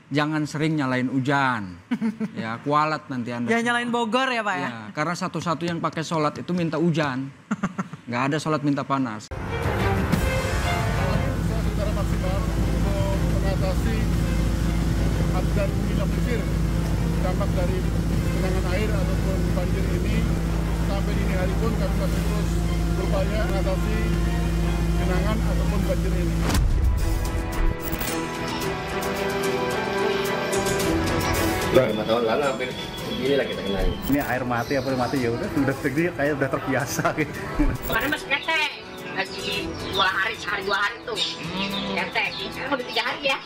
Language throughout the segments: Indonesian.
jangan sering nyalain hujan. Ya, kualat nanti Anda. Jangan nyalain Bogor ya Pak ya? Ya, karena satu-satu yang pakai sholat itu minta hujan. Nggak ada sholat minta panas. Secara maksimal untuk mengatasi dan minimalisir dampak dari genangan air ataupun banjir ini, sampai dini hari pun kami masih terus berupaya mengatasi genangan ataupun banjir ini. Udah 5 tahun lalu hampir begini lah kita kenal. Ini air mati apa mati ya udah segini kayak udah terbiasa gitu. Kemarin masih ketek, lagi 2 hari, sehari 2 hari tuh ketek. Sekarang udah 3 hari ya.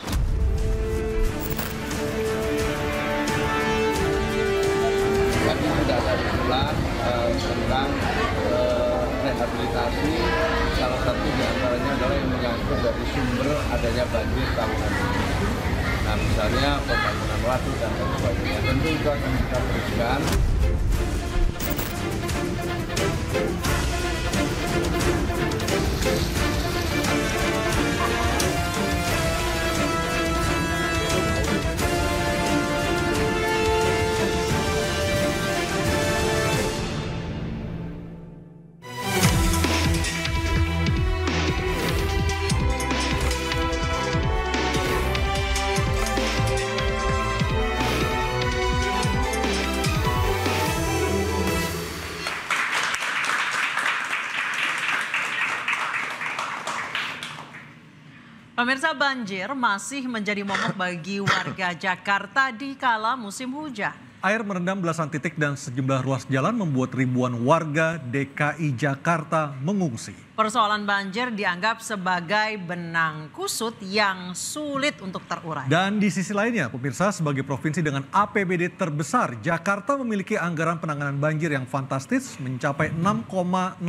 Kami sudah ada usulan tentang rehabilitasi. Salah satu diantaranya adalah yang menyangkut dari sumber adanya banjir tahunan ini. Nah, misalnya pembangunan waduk dan lain sebagainya. Tentu itu akan kita teruskan. Pemirsa, banjir masih menjadi momok bagi warga Jakarta di kala musim hujan. Air merendam belasan titik dan sejumlah ruas jalan membuat ribuan warga DKI Jakarta mengungsi. Persoalan banjir dianggap sebagai benang kusut yang sulit untuk terurai. Dan di sisi lainnya, pemirsa, sebagai provinsi dengan APBD terbesar, Jakarta memiliki anggaran penanganan banjir yang fantastis mencapai 6,06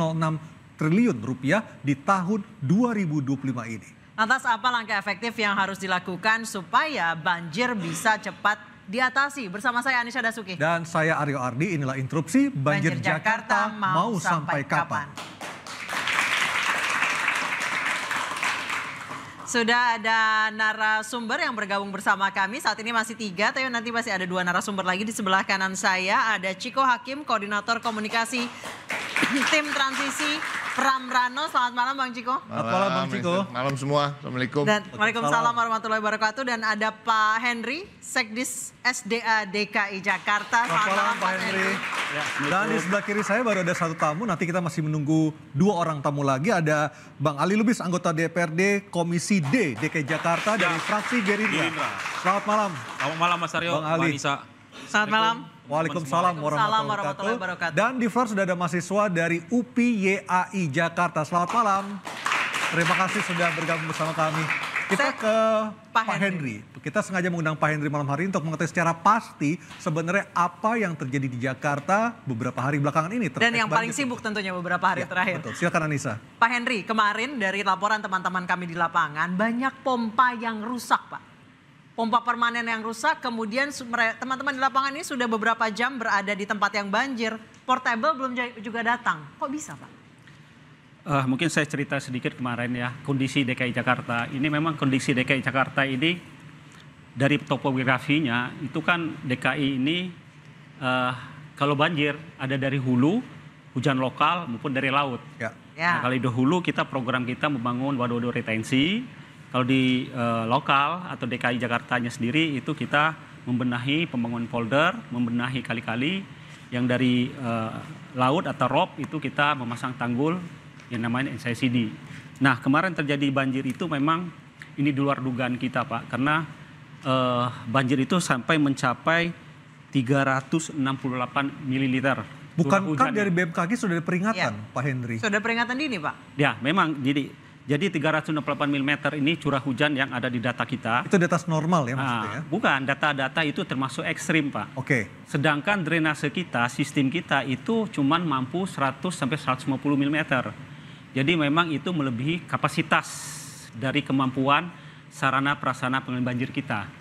triliun rupiah di tahun 2025 ini. Lantas apa langkah efektif yang harus dilakukan supaya banjir bisa cepat diatasi? Bersama saya Anisha Dasuki. Dan saya Aryo Ardi, inilah interupsi Banjir Jakarta mau sampai kapan? Sudah ada narasumber yang bergabung bersama kami. Saat ini masih 3, tapi nanti masih ada 2 narasumber lagi. Di sebelah kanan saya ada Ciko Hakim, Koordinator Komunikasi Tim Transisi Pramrano. Selamat malam Bang Ciko. Selamat malam Bang Ciko. Malam semua, Assalamualaikum. Dan Waalaikumsalam warahmatullahi wabarakatuh. Dan ada Pak Henry, Sekdis SDA DKI Jakarta. Selamat malam Pak Henry. Dan di sebelah kiri saya baru ada 1 tamu, nanti kita masih menunggu 2 orang tamu lagi. Ada Bang Ali Lubis, anggota DPRD Komisi D DKI Jakarta dari fraksi Gerindra. Selamat malam. Selamat malam Mas Aryo, Bang Ali. Mbak Nisa. Selamat malam. Waalaikumsalam warahmatullahi wabarakatuh. Dan di front sudah ada mahasiswa dari UPI YAI Jakarta. Selamat malam. Terima kasih sudah bergabung bersama kami. Kita ke Pak Henry. Kita sengaja mengundang Pak Henry malam hari ini untuk mengetahui secara pasti sebenarnya apa yang terjadi di Jakarta beberapa hari belakangan ini. Dan yang paling sibuk tentunya beberapa hari terakhir. Betul. Silakan Anissa. Pak Henry, kemarin dari laporan teman-teman kami di lapangan, banyak pompa yang rusak Pak. Pompa permanen yang rusak, kemudian teman-teman di lapangan ini sudah beberapa jam berada di tempat yang banjir. Portable belum juga datang. Kok bisa Pak? Mungkin saya cerita sedikit kemarin ya, kondisi DKI Jakarta. Ini memang kondisi DKI Jakarta ini dari topografinya itu kan DKI ini kalau banjir ada dari hulu, hujan lokal maupun dari laut. Ya. Nah, kalau di hulu kita program kita membangun waduk-waduk retensi. Kalau di lokal atau DKI Jakartanya sendiri itu kita membenahi pembangunan polder, membenahi kali-kali yang dari laut atau ROP itu kita memasang tanggul yang namanya NCCD. Nah kemarin terjadi banjir itu memang ini di luar dugaan kita Pak, karena banjir itu sampai mencapai 368 mililiter. Bukankah dari BMKG sudah ada peringatan Pak Henry? Sudah peringatan dini Pak? Ya memang jadi 368 mm ini curah hujan yang ada di data kita. Itu di atas normal ya maksudnya ya? Bukan, data-data itu termasuk ekstrim Pak. Oke. Sedangkan drainase kita, sistem kita itu cuman mampu 100 sampai 150 mm. Jadi memang itu melebihi kapasitas dari kemampuan sarana prasarana pengendalian banjir kita.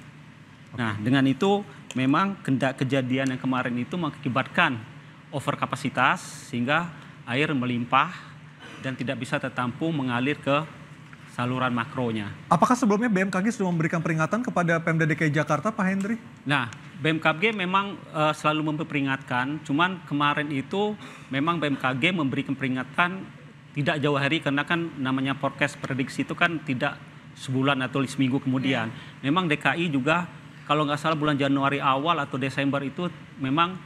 Nah dengan itu memang kejadian yang kemarin itu mengakibatkan over kapasitas sehingga air melimpah dan tidak bisa tertampung mengalir ke saluran makronya. Apakah sebelumnya BMKG sudah memberikan peringatan kepada Pemda DKI Jakarta, Pak Hendri? Nah, BMKG memang selalu memperingatkan, cuman kemarin itu memang BMKG memberikan peringatan tidak jauh hari, karena kan namanya forecast prediksi itu kan tidak sebulan atau seminggu kemudian. Memang DKI juga kalau nggak salah bulan Januari awal atau Desember itu memang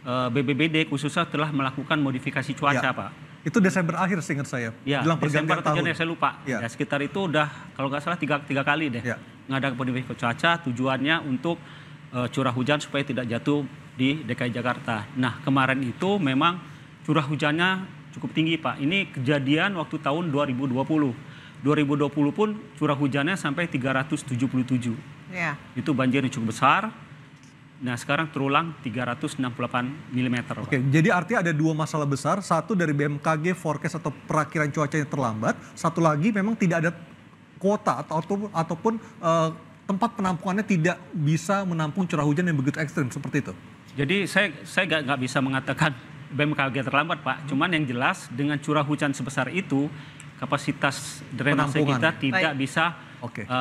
BBBD khususnya telah melakukan modifikasi cuaca, Pak. Itu Desember akhir seingat saya. Ya, Jelang Desember pergantian tahun. saya lupa. Ya, sekitar itu udah kalau nggak salah tiga kali deh ngadakan modifikasi cuaca, tujuannya untuk curah hujan supaya tidak jatuh di DKI Jakarta. Nah, kemarin itu memang curah hujannya cukup tinggi, Pak. Ini kejadian waktu tahun 2020. 2020 pun curah hujannya sampai 377. Ya. Itu banjir yang cukup besar. Nah, sekarang terulang 368 mm. Oke, jadi artinya ada dua masalah besar. Satu dari BMKG forecast atau perakiran cuaca yang terlambat. Satu lagi memang tidak ada kuota ataupun tempat penampungannya tidak bisa menampung curah hujan yang begitu ekstrim seperti itu. Jadi saya nggak bisa mengatakan BMKG terlambat, Pak. Cuman yang jelas dengan curah hujan sebesar itu kapasitas drainase kita tidak bisa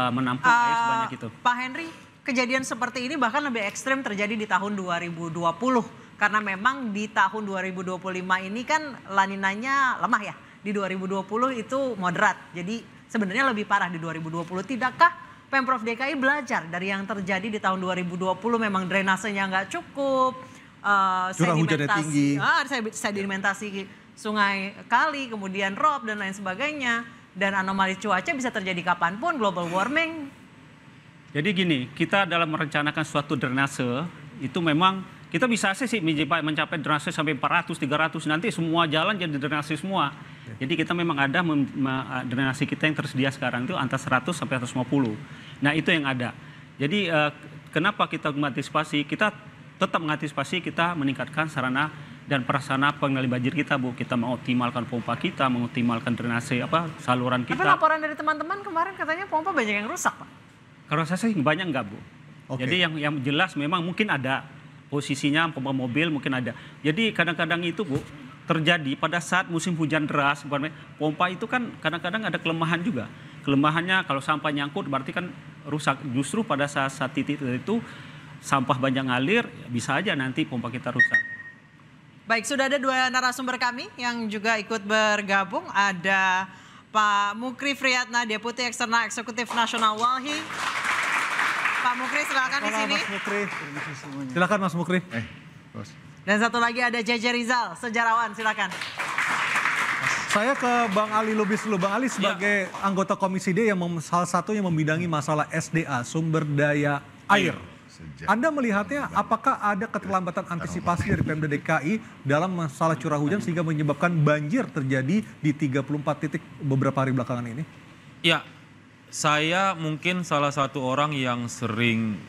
menampung air sebanyak itu. Pak Henry, kejadian seperti ini bahkan lebih ekstrim terjadi di tahun 2020. Karena memang di tahun 2025 ini kan laninanya lemah ya. Di 2020 itu moderat. Jadi sebenarnya lebih parah di 2020. Tidakkah Pemprov DKI belajar dari yang terjadi di tahun 2020? Memang drainasenya nggak cukup. Curah hujannya tinggi. Sedimentasi sungai kali, kemudian rob dan lain sebagainya. Dan anomali cuaca bisa terjadi kapanpun, global warming. Jadi gini, kita dalam merencanakan suatu drainase itu memang kita bisa sih mencapai drainase sampai 400, 300, nanti semua jalan jadi drainase semua. Jadi kita memang ada drainase kita yang tersedia sekarang itu antara 100 sampai 150. Nah, itu yang ada. Jadi kenapa kita mengantisipasi? Kita tetap mengantisipasi, kita meningkatkan sarana dan prasarana pengendali banjir kita, Bu. Kita mengoptimalkan pompa kita, mengoptimalkan drainase saluran kita. Tapi laporan dari teman-teman kemarin katanya pompa banyak yang rusak, Pak. Kalau saya sih banyak enggak, Bu. Jadi yang jelas memang mungkin ada posisinya pompa mobil mungkin ada. Jadi kadang-kadang itu, Bu, terjadi pada saat musim hujan deras, pompa itu kan kadang-kadang ada kelemahan juga. Kelemahannya kalau sampah nyangkut berarti kan rusak. Justru pada saat titik itu sampah banyak ngalir, bisa aja nanti pompa kita rusak. Baik, sudah ada dua narasumber kami yang juga ikut bergabung. Ada Pak Mukri Friyatna, Deputi Eksternal Eksekutif Nasional Walhi. Pak Mukri, silakan di sini. Mas Mukri. Silakan Mas Mukri. Dan satu lagi ada JJ Rizal, sejarawan, silakan. Saya ke Bang Ali Lubis dulu. Bang Ali sebagai anggota Komisi D yang salah satunya membidangi masalah SDA, sumber daya air. Anda melihatnya apakah ada keterlambatan antisipasi dari Pemda DKI dalam masalah curah hujan sehingga menyebabkan banjir terjadi di 34 titik beberapa hari belakangan ini? Ya, saya mungkin salah satu orang yang sering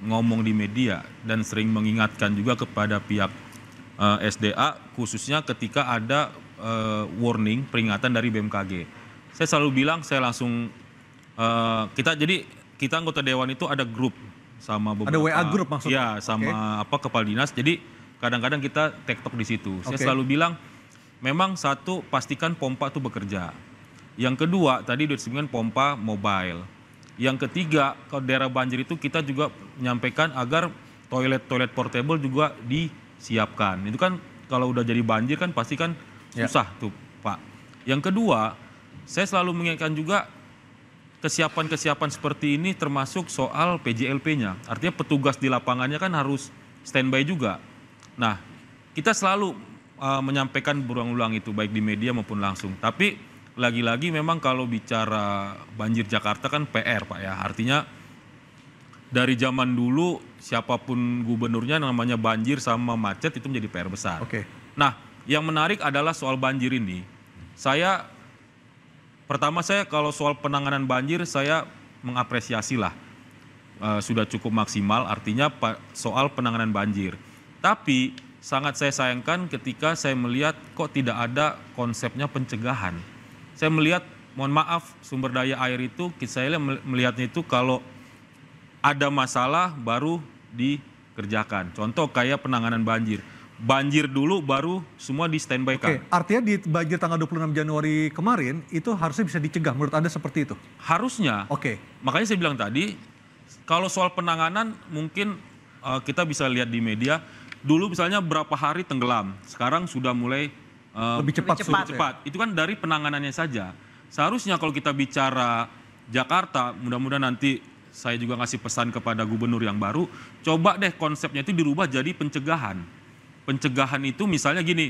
ngomong di media dan sering mengingatkan juga kepada pihak SDA khususnya ketika ada warning, peringatan dari BMKG. Saya selalu bilang, saya langsung, kita anggota Dewan itu ada grup sama beberapa. Ada WA grup maksudnya? Ya, sama kepala dinas. Jadi kadang-kadang kita tektok di situ. Saya selalu bilang, memang satu, pastikan pompa itu bekerja. Yang kedua, tadi disebutkan pompa mobile. Yang ketiga, kalau daerah banjir itu kita juga menyampaikan agar toilet portable juga disiapkan. Itu kan kalau udah jadi banjir kan pasti kan susah tuh, Pak. Yang kedua, saya selalu mengingatkan juga kesiapan-kesiapan seperti ini termasuk soal PJLP-nya. Artinya petugas di lapangannya kan harus standby juga. Nah, kita selalu menyampaikan berulang-ulang itu baik di media maupun langsung. Tapi lagi-lagi memang kalau bicara banjir Jakarta kan PR, Pak ya. Artinya dari zaman dulu siapapun gubernurnya namanya banjir sama macet itu menjadi PR besar. Nah, yang menarik adalah soal banjir ini. Pertama saya kalau soal penanganan banjir saya mengapresiasi lah. Sudah cukup maksimal artinya soal penanganan banjir. Tapi sangat saya sayangkan ketika saya melihat kok tidak ada konsepnya pencegahan. Saya melihat, mohon maaf, sumber daya air itu, saya melihatnya itu kalau ada masalah baru dikerjakan. Contoh kayak penanganan banjir. banjir dulu baru semua di standby kan. Oke, artinya di banjir tanggal 26 Januari kemarin itu harusnya bisa dicegah, menurut Anda seperti itu? Harusnya. Oke. Makanya saya bilang tadi, kalau soal penanganan mungkin kita bisa lihat di media, dulu misalnya berapa hari tenggelam, sekarang sudah mulai lebih cepat. Itu kan dari penanganannya saja. Seharusnya kalau kita bicara Jakarta, mudah-mudahan nanti saya juga ngasih pesan kepada gubernur yang baru, coba deh konsepnya itu dirubah jadi pencegahan. Pencegahan itu misalnya gini,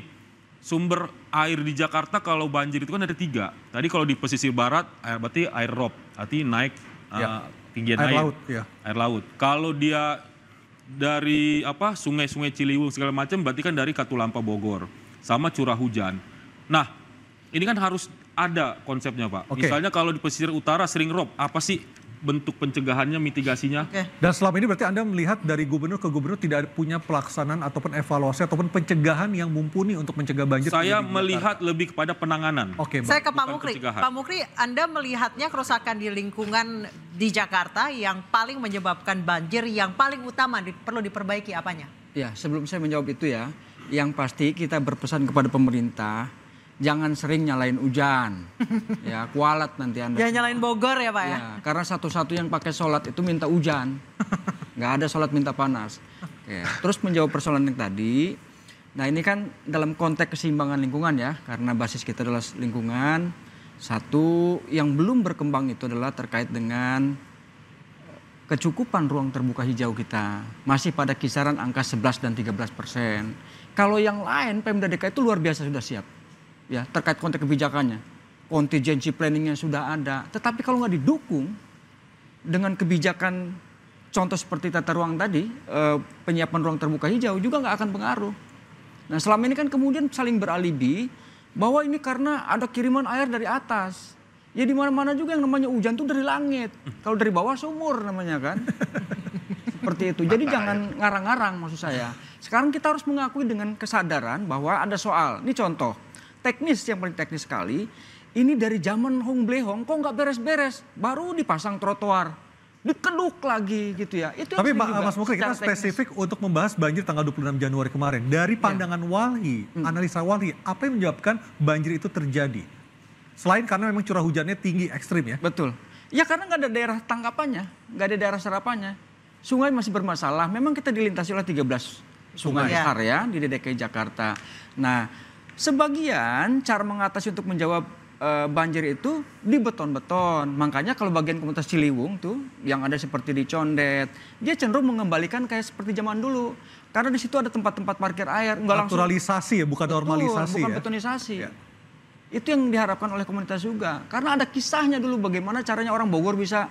sumber air di Jakarta kalau banjir itu kan ada 3. Tadi kalau di pesisir barat, berarti air rob, arti naik tinggian air. Laut, ya. Air laut. Kalau dia dari sungai-sungai Ciliwung segala macam, berarti kan dari Katulampa Bogor, sama curah hujan. Nah, ini kan harus ada konsepnya Pak. Misalnya kalau di pesisir utara sering rob, apa sih bentuk pencegahannya, mitigasinya? Dan selama ini berarti Anda melihat dari gubernur ke gubernur tidak punya pelaksanaan ataupun evaluasi ataupun pencegahan yang mumpuni untuk mencegah banjir? Saya melihat lebih kepada penanganan. Saya ke Pak Mukri. Pak Mukri, Anda melihatnya kerusakan di lingkungan di Jakarta yang paling menyebabkan banjir, yang paling utama perlu diperbaiki apanya? Ya, sebelum saya menjawab itu ya, yang pasti kita berpesan kepada pemerintah, jangan sering nyalain hujan, ya kualat nanti Anda. Jangan nyalain Bogor ya Pak ya? Karena satu-satu yang pakai sholat itu minta hujan, nggak ada sholat minta panas. Ya. Terus menjawab persoalan yang tadi, nah ini kan dalam konteks keseimbangan lingkungan ya, karena basis kita adalah lingkungan. Satu yang belum berkembang itu adalah terkait dengan kecukupan ruang terbuka hijau kita. Masih pada kisaran angka 11 dan 13%. Kalau yang lain Pemda DKI itu luar biasa sudah siap. Ya, terkait konteks kebijakannya, contingency planningnya sudah ada. Tetapi kalau nggak didukung dengan kebijakan contoh seperti tata ruang tadi, penyiapan ruang terbuka hijau juga nggak akan pengaruh. Nah selama ini kan kemudian saling beralibi bahwa ini karena ada kiriman air dari atas. Ya di mana-mana juga yang namanya hujan tuh dari langit. Kalau dari bawah sumur namanya kan. Seperti itu. Jadi jangan ngarang-ngarang maksud saya. Sekarang kita harus mengakui dengan kesadaran bahwa ada soal. Ini contoh. Teknis yang paling teknis sekali, ini dari zaman Hong Blehong kok nggak beres-beres, baru dipasang trotoar, dikeduk lagi gitu ya. Itu tapi Mas Mukri, kita spesifik untuk membahas banjir tanggal 26 Januari kemarin. Dari pandangan Walhi, analisa Walhi, apa yang menyebabkan banjir itu terjadi? Selain karena memang curah hujannya tinggi, ekstrim ya? Betul. Ya karena nggak ada daerah tangkapannya, nggak ada daerah serapannya. Sungai masih bermasalah, memang kita dilintasi oleh 13 sungai besar ya di DKI Jakarta. Nah, sebagian cara mengatasi untuk menjawab banjir itu di beton-beton. Makanya kalau bagian komunitas Ciliwung tuh yang ada seperti di Condet, dia cenderung mengembalikan kayak seperti zaman dulu. Karena di situ ada tempat-tempat parkir air. Naturalisasi ya, bukan normalisasi. Bukan betonisasi. Ya. Itu yang diharapkan oleh komunitas juga. Karena ada kisahnya dulu bagaimana caranya orang Bogor bisa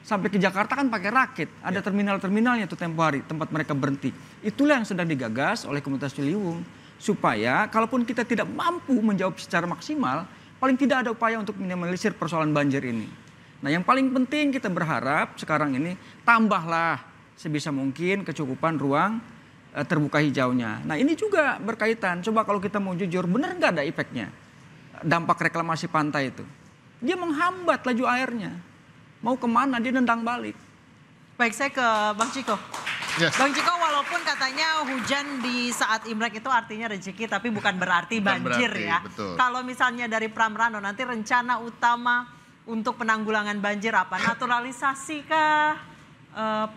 sampai ke Jakarta kan pakai rakit. Ada terminal-terminalnya tuh tempo hari, tempat mereka berhenti. Itulah yang sedang digagas oleh komunitas Ciliwung. Supaya kalaupun kita tidak mampu menjawab secara maksimal, paling tidak ada upaya untuk minimalisir persoalan banjir ini. Nah yang paling penting kita berharap sekarang ini tambahlah sebisa mungkin kecukupan ruang terbuka hijaunya. Nah ini juga berkaitan, coba kalau kita mau jujur, benar nggak ada efeknya? Dampak reklamasi pantai itu. Dia menghambat laju airnya. Mau kemana dia nendang balik. Baik, saya ke Bang Ciko. Yes. Bang Ciko, walaupun katanya hujan di saat Imlek itu artinya rezeki, tapi bukan berarti banjir ya. Kalau misalnya dari Pramrano, nanti rencana utama untuk penanggulangan banjir apa? Naturalisasi kah?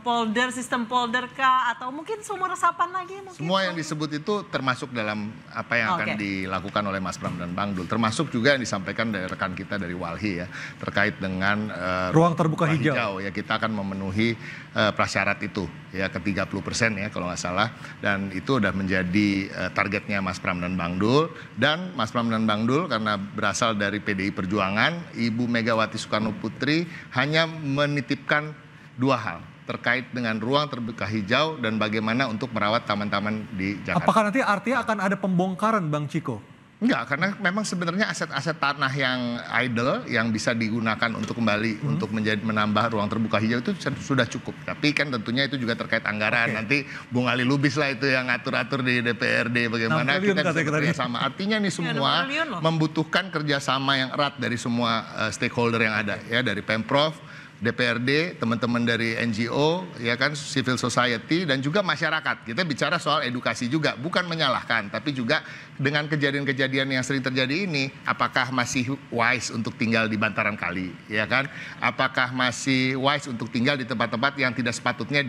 Polder, sistem polder kah? Atau mungkin sumur resapan lagi? Mungkin semua yang disebut itu termasuk dalam apa yang akan dilakukan oleh Mas Pram dan Bang Dul. Termasuk juga yang disampaikan dari rekan kita dari Walhi ya. Terkait dengan ruang terbuka hijau. Ya kita akan memenuhi prasyarat itu ya ke 30% ya kalau nggak salah. Dan itu udah menjadi targetnya Mas Pram dan Bang Dul. Dan Mas Pram dan Bang Dul karena berasal dari PDI Perjuangan, Ibu Megawati Soekarno Putri hanya menitipkan 2 hal. Terkait dengan ruang terbuka hijau dan bagaimana untuk merawat taman-taman di Jakarta. Apakah nanti artinya akan ada pembongkaran Bang Ciko? Enggak, karena memang sebenarnya aset-aset tanah yang idle yang bisa digunakan untuk kembali untuk menambah ruang terbuka hijau itu sudah cukup. Tapi kan tentunya itu juga terkait anggaran. Nanti Bung Ali Lubis lah itu yang ngatur-atur di DPRD bagaimana kita bisa kerjasama. Artinya nih semua membutuhkan kerjasama yang erat dari semua stakeholder yang ada ya, dari Pemprov, DPRD, teman-teman dari NGO, ya kan, civil society, dan juga masyarakat. Kita bicara soal edukasi juga, bukan menyalahkan, tapi juga dengan kejadian-kejadian yang sering terjadi ini, apakah masih wise untuk tinggal di bantaran kali, ya kan? Apakah masih wise untuk tinggal di tempat-tempat yang tidak sepatutnya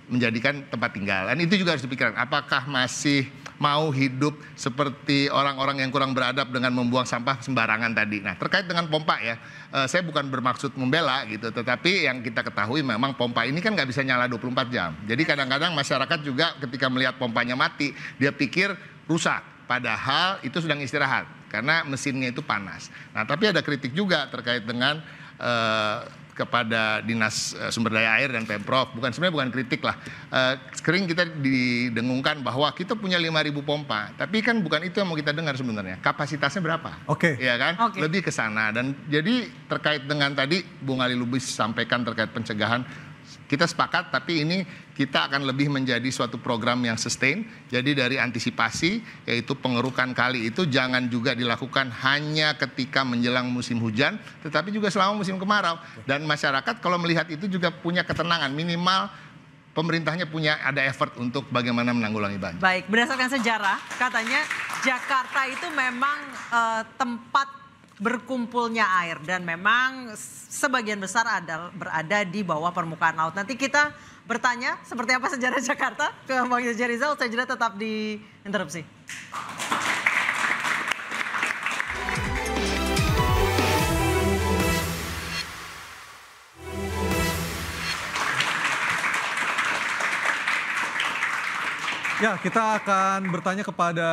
menjadikan tempat tinggal? Dan itu juga harus dipikirkan, apakah masih mau hidup seperti orang-orang yang kurang beradab dengan membuang sampah sembarangan tadi. Nah, terkait dengan pompa ya, saya bukan bermaksud membela gitu, tetapi yang kita ketahui memang pompa ini kan nggak bisa nyala 24 jam. Jadi kadang-kadang masyarakat juga ketika melihat pompanya mati, dia pikir rusak, padahal itu sedang istirahat karena mesinnya itu panas. Nah, tapi ada kritik juga terkait dengan kepada Dinas Sumber Daya Air dan Pemprov, sebenarnya bukan kritik lah. Sering kita didengungkan bahwa kita punya 5.000 pompa, tapi kan bukan itu yang mau kita dengar sebenarnya. Kapasitasnya berapa? Oke. Ya kan? Lebih ke sana. Dan jadi terkait dengan tadi Bung Ali Lubis sampaikan terkait pencegahan, kita sepakat, tapi ini kita akan lebih menjadi suatu program yang sustain. Jadi dari antisipasi, yaitu pengerukan kali itu jangan juga dilakukan hanya ketika menjelang musim hujan, tetapi juga selama musim kemarau. Dan masyarakat kalau melihat itu juga punya ketenangan, minimal pemerintahnya punya ada effort untuk bagaimana menanggulangi banjir. Baik, berdasarkan sejarah, katanya Jakarta itu memang tempat berkumpulnya air dan memang sebagian besar berada di bawah permukaan laut. Nanti kita bertanya seperti apa sejarah Jakarta ke Bang Jaja Rizal, usai jeda tetap di Interupsi. Ya, kita akan bertanya kepada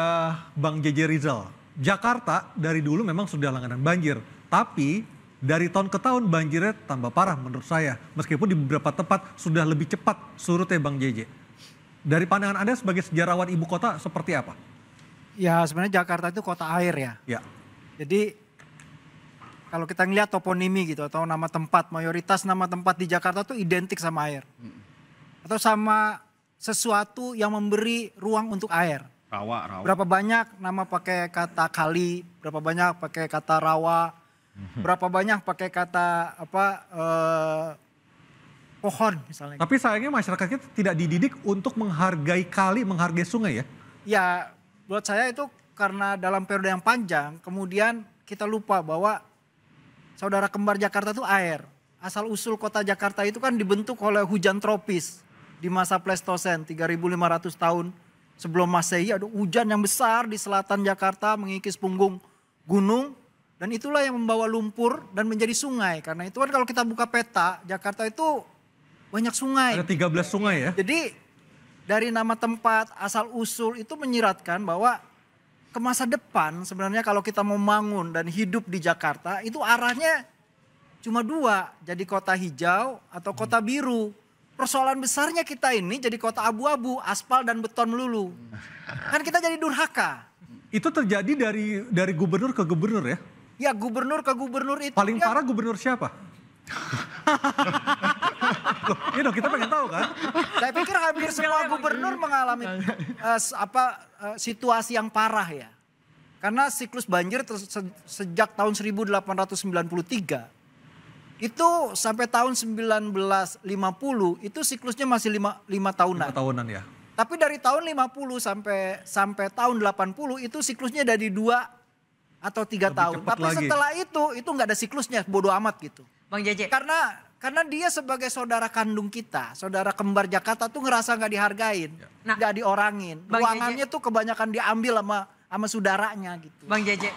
Bang Jaja Rizal. Jakarta dari dulu memang sudah langganan banjir, tapi dari tahun ke tahun banjirnya tambah parah menurut saya. Meskipun di beberapa tempat sudah lebih cepat surutnya Bang JJ. Dari pandangan Anda sebagai sejarawan ibu kota seperti apa? Ya sebenarnya Jakarta itu kota air ya. Ya. Jadi kalau kita ngelihat toponimi gitu atau nama tempat, mayoritas nama tempat di Jakarta itu identik sama air. Atau sama sesuatu yang memberi ruang untuk air. Rawa. Berapa banyak nama pakai kata kali, berapa banyak pakai kata rawa, berapa banyak pakai kata pohon misalnya. Tapi sayangnya masyarakat kita tidak dididik untuk menghargai kali, menghargai sungai ya? Ya buat saya itu karena dalam periode yang panjang kemudian kita lupa bahwa saudara kembar Jakarta itu air. Asal usul kota Jakarta itu kan dibentuk oleh hujan tropis di masa Pleistosen 3.500 tahun. Sebelum Masehi ada hujan yang besar di selatan Jakarta mengikis punggung gunung. Dan itulah yang membawa lumpur dan menjadi sungai. Karena itu kan kalau kita buka peta, Jakarta itu banyak sungai. Ada 13 sungai ya? Jadi dari nama tempat, asal usul itu menyiratkan bahwa ke masa depan sebenarnya kalau kita mau bangun dan hidup di Jakarta itu arahnya cuma dua. Jadi kota hijau atau kota biru. Persoalan besarnya kita ini jadi kota abu-abu, aspal dan beton melulu. Kan kita jadi durhaka. Itu terjadi dari gubernur ke gubernur ya? Ya gubernur ke gubernur itu. Paling parah gubernur siapa? Loh, ini dong kita pengen tahu kan? Saya pikir hampir semua gubernur mengalami situasi yang parah ya. Karena siklus banjir sejak tahun 1893. Itu sampai tahun 1950 itu siklusnya masih 5 tahunan. 5 tahunan ya. Tapi dari tahun 50 sampai tahun 80 itu siklusnya dari 2 atau 3 tahun. Tapi lagi. Setelah itu nggak ada siklusnya, bodoh amat gitu. Bang JJ. Karena dia sebagai saudara kandung kita, saudara kembar Jakarta tuh ngerasa nggak dihargain, nggak diorangin. Ruangannya tuh kebanyakan diambil sama saudaranya gitu. Bang JJ.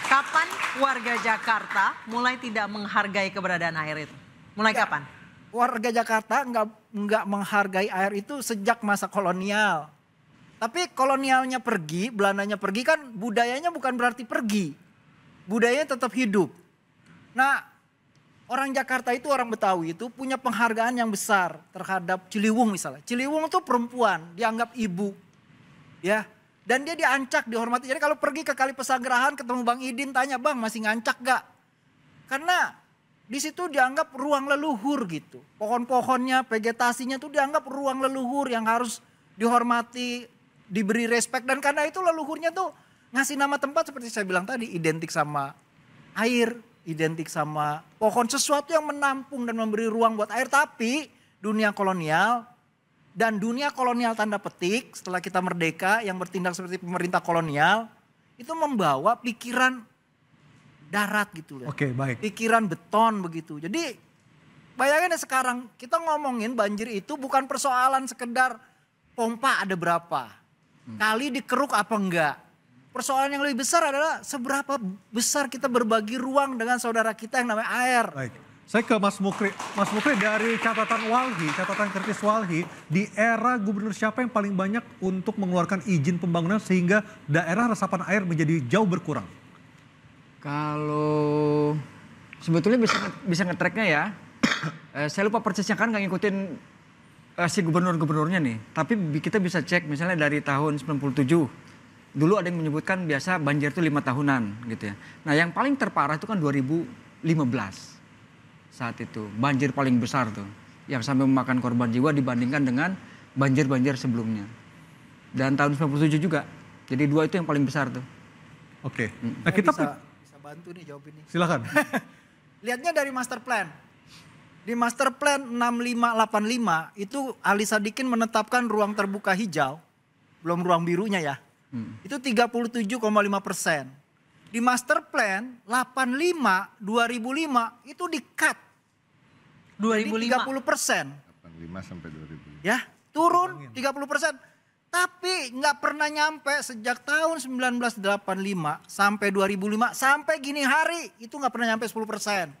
Kapan warga Jakarta mulai tidak menghargai keberadaan air itu? Mulai kapan? Warga Jakarta nggak menghargai air itu sejak masa kolonial. Tapi kolonialnya pergi, Belandanya pergi kan budayanya bukan berarti pergi. Budayanya tetap hidup. Nah orang Jakarta itu, orang Betawi itu punya penghargaan yang besar terhadap Ciliwung misalnya. Ciliwung itu perempuan, dianggap ibu. Ya. Dan dia diancak, dihormati. Jadi kalau pergi ke Kali Pesanggerahan ketemu Bang Idin tanya, Bang masih ngancak gak? Karena di situ dianggap ruang leluhur gitu. Pohon-pohonnya, vegetasinya tuh dianggap ruang leluhur yang harus dihormati, diberi respek. Dan karena itu leluhurnya tuh ngasih nama tempat seperti saya bilang tadi, identik sama air, identik sama pohon, sesuatu yang menampung dan memberi ruang buat air. Tapi dunia kolonial dan dunia kolonial tanda petik setelah kita merdeka yang bertindak seperti pemerintah kolonial itu membawa pikiran darat gitu ya. Oke, baik. Pikiran beton begitu. Jadi bayangin ya sekarang kita ngomongin banjir itu bukan persoalan sekedar pompa ada berapa, kali dikeruk apa enggak. Persoalan yang lebih besar adalah seberapa besar kita berbagi ruang dengan saudara kita yang namanya air. Baik, saya ke Mas Mukri. Mas Mukri, dari catatan Walhi, catatan kritis Walhi, di era gubernur siapa yang paling banyak untuk mengeluarkan izin pembangunan sehingga daerah resapan air menjadi jauh berkurang? Kalau sebetulnya bisa nge-tracknya ya. Saya lupa persisnya kan nggak ngikutin si gubernur-gubernurnya nih. Tapi kita bisa cek misalnya dari tahun 97. Dulu ada yang menyebutkan biasa banjir itu 5 tahunan gitu ya. Nah yang paling terparah itu kan 2015 saat itu. Banjir paling besar tuh. Yang sampai memakan korban jiwa dibandingkan dengan banjir-banjir sebelumnya. Dan tahun 97 juga. Jadi 2 itu yang paling besar tuh. Oke. Nah kita bisa bantu nih jawab ini. Silakan. Lihatnya dari master plan. Di master plan 6585 itu Ali Sadikin menetapkan ruang terbuka hijau. Belum ruang birunya ya. Itu 37,5%. Di master plan 85 2005 itu di-cut. 2005. 30%. 85 sampai 2005. Ya, turun 30%. Tapi nggak pernah nyampe sejak tahun 1985 sampai 2005 sampai gini hari itu nggak pernah nyampe 10%.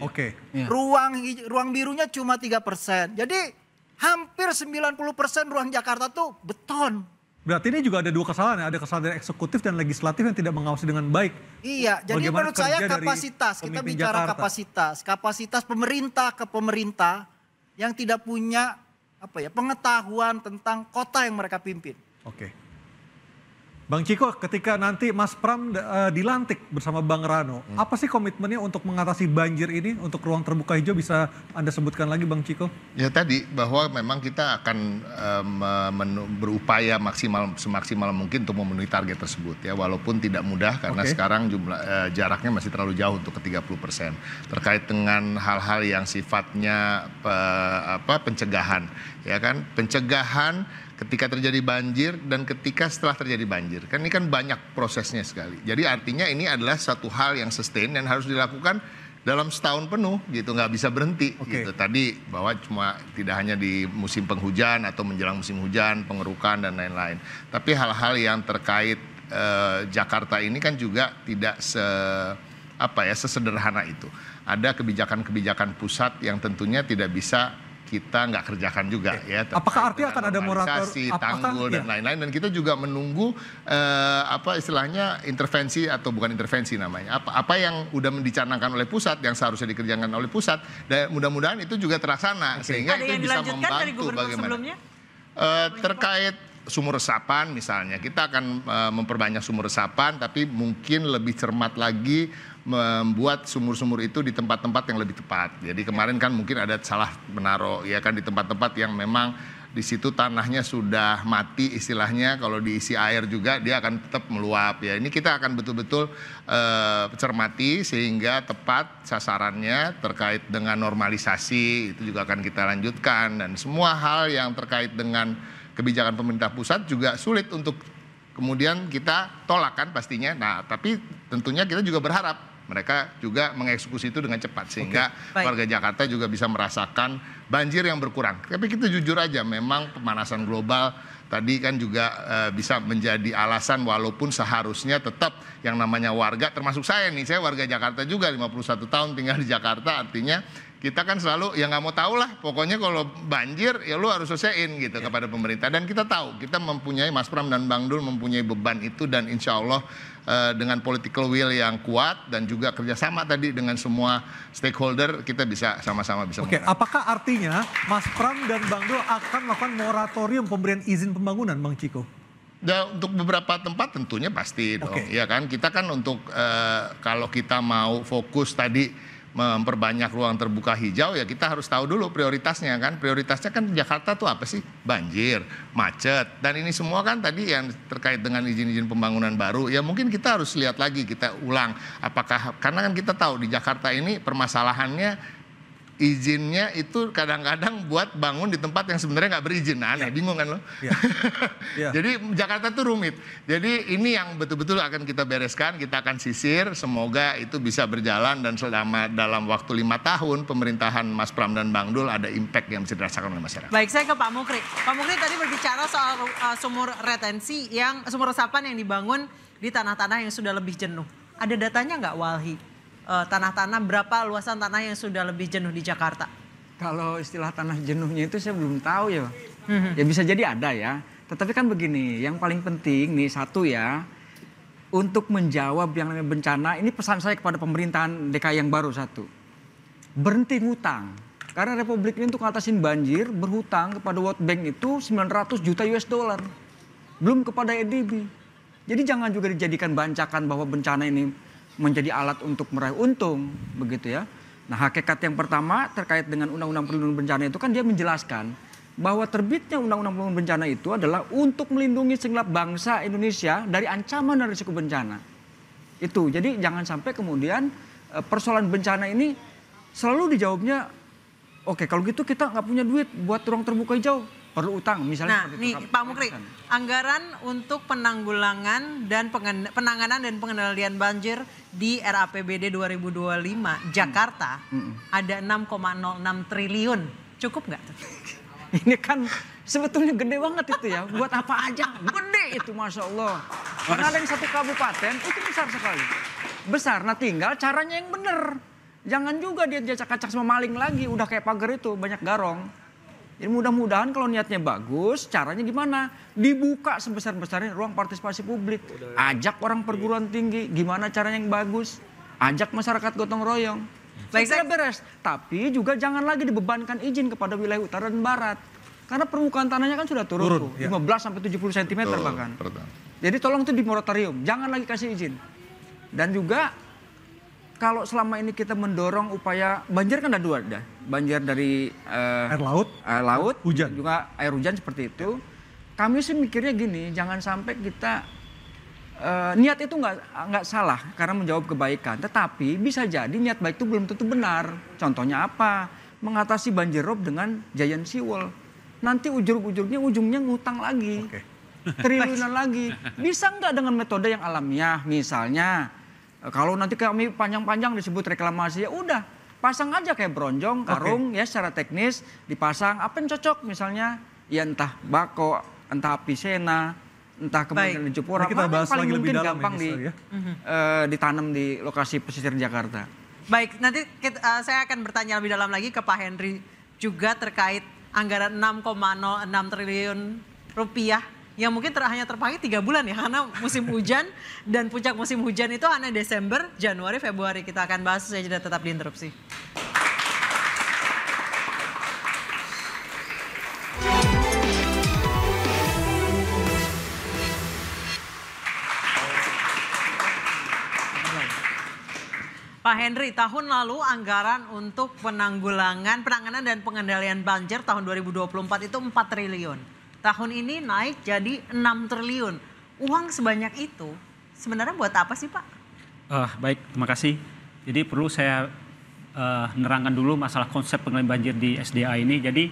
Oke. Ruang birunya cuma 3%. Jadi hampir 90% ruang Jakarta tuh beton. Berarti ini juga ada 2 kesalahan ya, ada kesalahan dari eksekutif dan legislatif yang tidak mengawasi dengan baik. Iya, jadi menurut saya kapasitas, kita bicara kapasitas pemerintah ke pemerintah yang tidak punya pengetahuan tentang kota yang mereka pimpin. Oke. Bang Ciko, ketika nanti Mas Pram dilantik bersama Bang Rano, apa sih komitmennya untuk mengatasi banjir ini, untuk ruang terbuka hijau, bisa Anda sebutkan lagi Bang Ciko? Ya tadi, bahwa memang kita akan berupaya semaksimal mungkin untuk memenuhi target tersebut ya, walaupun tidak mudah karena sekarang jaraknya masih terlalu jauh untuk ke 30%. Terkait dengan hal-hal yang sifatnya pencegahan, ya kan, pencegahan ketika terjadi banjir dan ketika setelah terjadi banjir. Kan ini kan banyak prosesnya sekali. Jadi artinya ini adalah satu hal yang sustain dan harus dilakukan dalam setahun penuh gitu, nggak bisa berhenti gitu. Tadi bahwa cuma tidak hanya di musim penghujan atau menjelang musim hujan, pengerukan dan lain-lain. Tapi hal-hal yang terkait Jakarta ini kan juga tidak sesederhana itu. Ada kebijakan-kebijakan pusat yang tentunya tidak bisa kita nggak kerjakan juga ya. Apakah artinya akan ada moratorium, tanggul dan lain-lain, dan kita juga menunggu istilahnya intervensi atau bukan intervensi namanya. Apa yang udah dicanangkan oleh pusat yang seharusnya dikerjakan oleh pusat, dan mudah-mudahan itu juga terlaksana sehingga ada itu bisa membantu bagaimana. Terkait sumur resapan misalnya, kita akan memperbanyak sumur resapan, tapi mungkin lebih cermat lagi membuat sumur-sumur itu di tempat-tempat yang lebih tepat. Jadi kemarin kan mungkin ada salah menaruh ya kan di tempat-tempat yang memang di situ tanahnya sudah mati istilahnya, kalau diisi air juga dia akan tetap meluap ya. Ini kita akan betul-betul cermati sehingga tepat sasarannya. Terkait dengan normalisasi itu juga akan kita lanjutkan, dan semua hal yang terkait dengan kebijakan pemerintah pusat juga sulit untuk kemudian kita tolak kan pastinya. Nah, tapi tentunya kita juga berharap mereka juga mengeksekusi itu dengan cepat sehingga warga Jakarta juga bisa merasakan banjir yang berkurang. Tapi kita jujur aja, memang pemanasan global tadi kan juga bisa menjadi alasan, walaupun seharusnya tetap yang namanya warga, termasuk saya nih, saya warga Jakarta juga, 51 tahun tinggal di Jakarta, artinya kita kan selalu ya nggak mau tahu lah, pokoknya kalau banjir ya lu harus selesaiin gitu kepada pemerintah. Dan kita tahu, kita mempunyai, Mas Pram dan Bang Dul mempunyai beban itu, dan insya Allah dengan political will yang kuat dan juga kerjasama tadi dengan semua stakeholder, kita bisa sama-sama bisa. Oke, apakah artinya Mas Pram dan Bang Dul akan melakukan moratorium pemberian izin pembangunan, Bang Ciko? Dan untuk beberapa tempat tentunya pasti dong, ya kan. Kita kan untuk kalau kita mau fokus tadi memperbanyak ruang terbuka hijau, ya kita harus tahu dulu prioritasnya kan. Prioritasnya kan Jakarta tuh apa sih? Banjir, macet, dan ini semua kan tadi yang terkait dengan izin-izin pembangunan baru. Ya mungkin kita harus lihat lagi, kita ulang. Apakah, karena kan kita tahu di Jakarta ini permasalahannya izinnya itu kadang-kadang buat bangun di tempat yang sebenarnya nggak berizin. Aneh, bingung kan lo? Jadi Jakarta tuh rumit. Jadi ini yang betul-betul akan kita bereskan, kita akan sisir. Semoga itu bisa berjalan dan selama dalam waktu 5 tahun pemerintahan Mas Pram dan Bang Dul ada impact yang bisa dirasakan oleh masyarakat. Baik, saya ke Pak Mukri. Pak Mukri tadi berbicara soal sumur retensi sumur resapan yang dibangun di tanah-tanah yang sudah lebih jenuh. Ada datanya nggak, Walhi? Tanah-tanah, berapa luasan tanah yang sudah lebih jenuh di Jakarta? Kalau istilah tanah jenuhnya itu saya belum tahu ya. Ya bisa jadi ada ya. Tetapi kan begini, yang paling penting nih satu ya, untuk menjawab yang namanya bencana, ini pesan saya kepada pemerintahan DKI yang baru satu. Berhenti ngutang. Karena Republik ini untuk ngatasin banjir, berhutang kepada World Bank itu 900 juta US dollar. Belum kepada EDB. Jadi jangan juga dijadikan bancakan bahwa bencana ini menjadi alat untuk meraih untung, begitu ya. Nah, hakikat yang pertama terkait dengan Undang-Undang Perlindungan Bencana itu kan dia menjelaskan bahwa terbitnya Undang-Undang Perlindungan Bencana itu adalah untuk melindungi segenap bangsa Indonesia dari ancaman dan risiko bencana. Itu, jadi jangan sampai kemudian persoalan bencana ini selalu dijawabnya, oke kalau gitu kita nggak punya duit buat ruang terbuka hijau, perlu utang misalnya. Nah, nih Pak Mukri, anggaran untuk penanggulangan dan penanganan dan pengendalian banjir di RAPBD 2025 Jakarta ada 6,06 triliun. Cukup nggak? Ini kan sebetulnya gede banget itu ya. Buat apa aja? Gede itu, Masya Allah. Karena ada yang satu kabupaten itu besar sekali. Besar, nah tinggal caranya yang benar. Jangan juga dia acak-acak sama maling lagi. Udah kayak pagar itu, banyak garong. Jadi mudah-mudahan kalau niatnya bagus, caranya gimana? Dibuka sebesar-besarnya ruang partisipasi publik. Ajak orang perguruan tinggi, gimana caranya yang bagus? Ajak masyarakat gotong royong. Baik, saya beres. Tapi juga jangan lagi dibebankan izin kepada wilayah utara dan barat. Karena permukaan tanahnya kan sudah turun tuh, 15 sampai 70 cm bahkan. Jadi tolong itu di moratorium, jangan lagi kasih izin. Dan juga kalau selama ini kita mendorong upaya banjir kan ada dua, banjir dari air laut, hujan juga air hujan seperti itu. Kami sih mikirnya gini, jangan sampai kita niat itu nggak salah karena menjawab kebaikan, tetapi bisa jadi niat baik itu belum tentu benar. Contohnya apa? Mengatasi banjir rob dengan giant seawall. Nanti ujungnya ngutang lagi, triliunan lagi. Bisa nggak dengan metode yang alamiah, misalnya? Kalau nanti kami panjang-panjang disebut reklamasi, ya udah pasang aja kayak bronjong, karung ya secara teknis dipasang. Apa yang cocok misalnya? Ya entah bako, entah apisena, entah kemudian di Jepura. Mana yang paling mungkin gampang ditanam di lokasi pesisir Jakarta. Baik, nanti saya akan bertanya lebih dalam lagi ke Pak Henry juga terkait anggaran 6,06 triliun rupiah. Yang mungkin hanya terpakai 3 bulan ya, karena musim hujan dan puncak musim hujan itu hanya Desember, Januari, Februari. Kita akan bahas saja, tetap di Interupsi. Pak Henry, tahun lalu anggaran untuk penanganan dan pengendalian banjir tahun 2024 itu 4 triliun. Tahun ini naik jadi 6 triliun. Uang sebanyak itu sebenarnya buat apa sih Pak? Baik, terima kasih. Jadi perlu saya nerangkan dulu masalah konsep pengendalian banjir di SDA ini. Jadi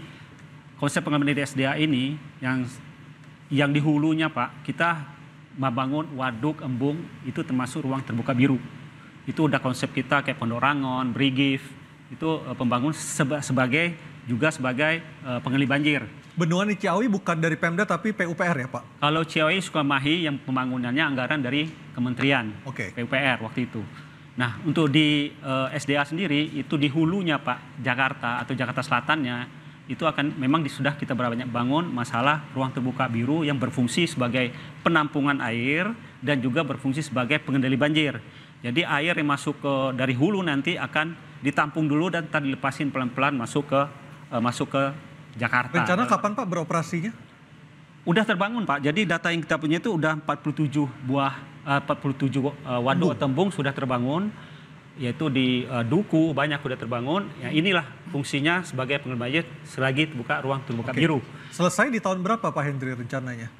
konsep pengendalian di SDA ini yang di hulunya Pak, kita membangun waduk, embung, itu termasuk ruang terbuka biru. Itu udah konsep kita kayak Pondok Rangon, Brigif, itu pembangun sebagai pengendali banjir. Bendungan di Ciawi bukan dari Pemda tapi PUPR ya Pak? Kalau Ciawi Sukamahi yang pembangunannya anggaran dari Kementerian PUPR waktu itu. Nah untuk di SDA sendiri itu di hulunya Pak, Jakarta atau Jakarta Selatannya itu akan memang sudah kita banyak bangun masalah ruang terbuka biru yang berfungsi sebagai penampungan air dan juga berfungsi sebagai pengendali banjir. Jadi air yang masuk dari hulu nanti akan ditampung dulu dan ntar dilepasin pelan-pelan masuk ke Jakarta. Rencana kapan Pak beroperasinya? Udah terbangun Pak. Jadi data yang kita punya itu udah 47 waduk atau embung sudah terbangun. yaitu di Duku banyak udah terbangun. Ya inilah fungsinya sebagai pengendali banjir selagi terbuka biru. Selesai di tahun berapa Pak Hendri rencananya?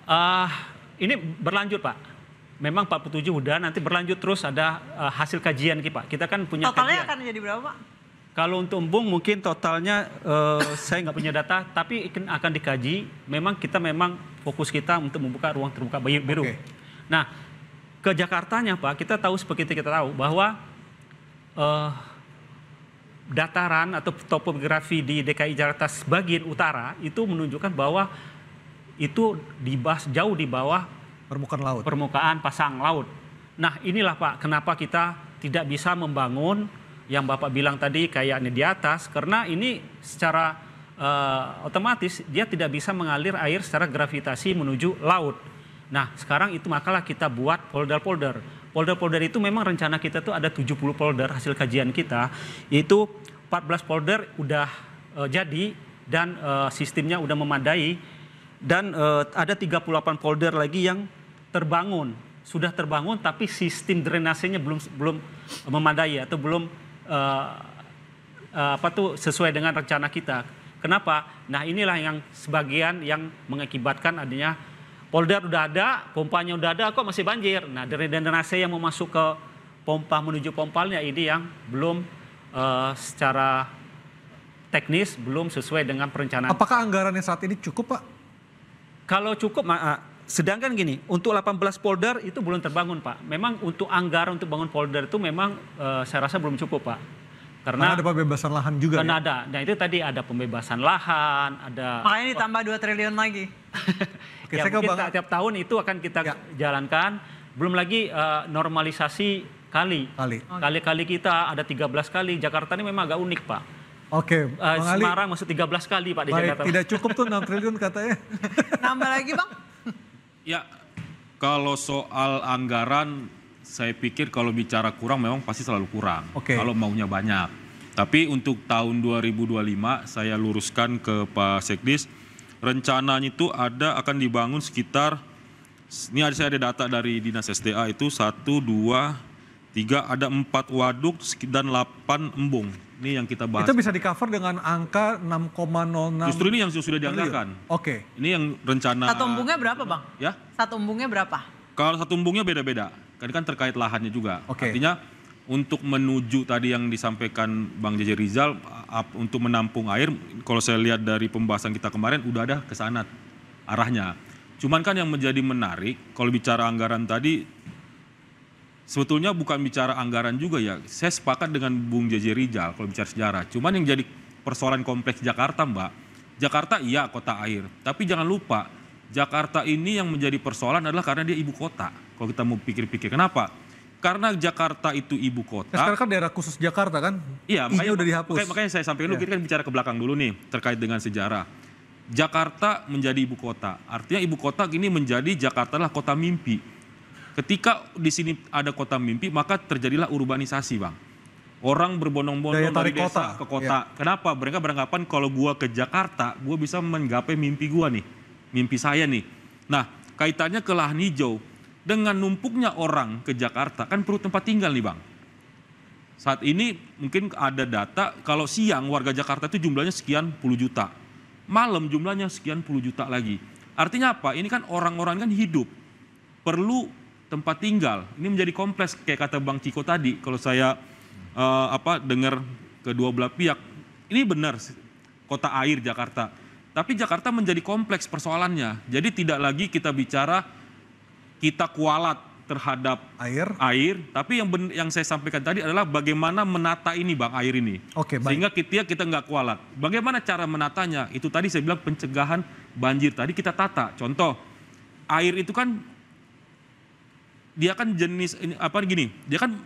Ini berlanjut Pak. Memang 47 udah, nanti berlanjut terus ada hasil kajian Pak. Kita kan punya totalnya kajian. akan jadi berapa Pak? Kalau untuk embung mungkin totalnya saya nggak punya data, tapi akan dikaji. Memang fokus kita untuk membuka ruang terbuka biru. Nah, ke Jakartanya Pak, kita tahu seperti kita tahu bahwa dataran atau topografi di DKI Jakarta sebagian utara itu menunjukkan bahwa itu jauh di bawah permukaan pasang laut. Nah, inilah Pak, kenapa kita tidak bisa membangun yang Bapak bilang tadi kayaknya di atas, karena ini secara otomatis dia tidak bisa mengalir air secara gravitasi menuju laut. Nah, sekarang itu makalah kita buat polder-polder. Polder-polder itu memang rencana kita tuh ada 70 polder hasil kajian kita, yaitu 14 polder udah jadi dan sistemnya udah memadai, dan ada 38 polder lagi yang sudah terbangun tapi sistem drainasenya belum memadai atau belum sesuai dengan rencana kita. Kenapa? Nah, inilah yang sebagian yang mengakibatkan adanya polder udah ada, pompanya udah ada, kok masih banjir. Nah, drainase yang mau masuk ke pompa menuju pompalnya ini yang belum secara teknis belum sesuai dengan perencanaan. Apakah anggarannya saat ini cukup Pak? Kalau cukup, sedangkan gini, untuk 18 polder itu belum terbangun Pak. Memang untuk anggaran untuk bangun polder itu memang saya rasa belum cukup Pak. Karena ada pembebasan lahan juga ya? Ada. Nah itu tadi ada pembebasan lahan, ada... Makanya ditambah 2 triliun lagi. Ya, mungkin tiap tahun itu akan kita jalankan. Belum lagi normalisasi kali kita ada 13 kali. Jakarta ini memang agak unik Pak. Oke, Semarang masuk 13 kali Pak di Jakarta. Tidak cukup tuh 6 triliun katanya. Nambah lagi Bang? Ya, kalau soal anggaran, saya pikir kalau bicara kurang memang pasti selalu kurang. Kalau maunya banyak. Tapi untuk tahun 2025 saya luruskan ke Pak Sekdis, rencananya itu akan dibangun sekitar, ini saya ada data dari Dinas SDA itu 1, 2, 3, ada 4 waduk dan 8 embung. Ini yang kita bahas. Itu bisa di-cover dengan angka 6,06. Justru ini yang sudah dianggarkan. Ini yang rencana. Satu embungnya berapa Bang? Ya? Satu embungnya berapa? Kalau satu embungnya beda-beda. Kan terkait lahannya juga. Artinya untuk menuju tadi yang disampaikan Bang JJ Rizal, untuk menampung air, kalau saya lihat dari pembahasan kita kemarin udah ada ke sana arahnya. Cuman kan yang menjadi menarik, kalau bicara anggaran tadi, sebetulnya bukan bicara anggaran juga ya. Saya sepakat dengan Bung JJ Rizal kalau bicara sejarah. Cuman yang jadi persoalan kompleks Jakarta Mbak, Jakarta iya kota air. Tapi jangan lupa, Jakarta ini yang menjadi persoalan adalah karena dia ibu kota. Kalau kita mau pikir-pikir, kenapa? Karena Jakarta itu ibu kota. Sekarang kan daerah khusus Jakarta kan? Iya, makanya udah dihapus. Makanya saya sampaikan dulu, kita kan bicara ke belakang dulu nih, terkait dengan sejarah. Jakarta menjadi ibu kota. Artinya ibu kota ini menjadi Jakarta lah kota mimpi. Ketika di sini ada kota mimpi, maka terjadilah urbanisasi, Bang. Orang berbondong-bondong dari desa ke kota. Kenapa? Mereka beranggapan kalau gua ke Jakarta, gua bisa menggapai mimpi gua nih. Mimpi saya nih. Nah, kaitannya ke lahan hijau. Dengan numpuknya orang ke Jakarta, kan perlu tempat tinggal nih Bang. Saat ini mungkin ada data, kalau siang warga Jakarta itu jumlahnya sekian puluh juta. Malam jumlahnya sekian puluh juta lagi. Artinya apa? Ini kan orang-orang kan hidup. Perlu tempat tinggal. Ini menjadi kompleks kayak kata Bang Ciko tadi. Kalau saya dengar kedua belah pihak, ini benar kota air Jakarta. Tapi Jakarta menjadi kompleks persoalannya. Jadi tidak lagi kita bicara kita kualat terhadap air, tapi yang saya sampaikan tadi adalah bagaimana menata ini Bang, air ini. Sehingga kita nggak kualat. Bagaimana cara menatanya? Itu tadi saya bilang pencegahan banjir. Tadi kita tata. Contoh, air itu kan dia kan jenis dia kan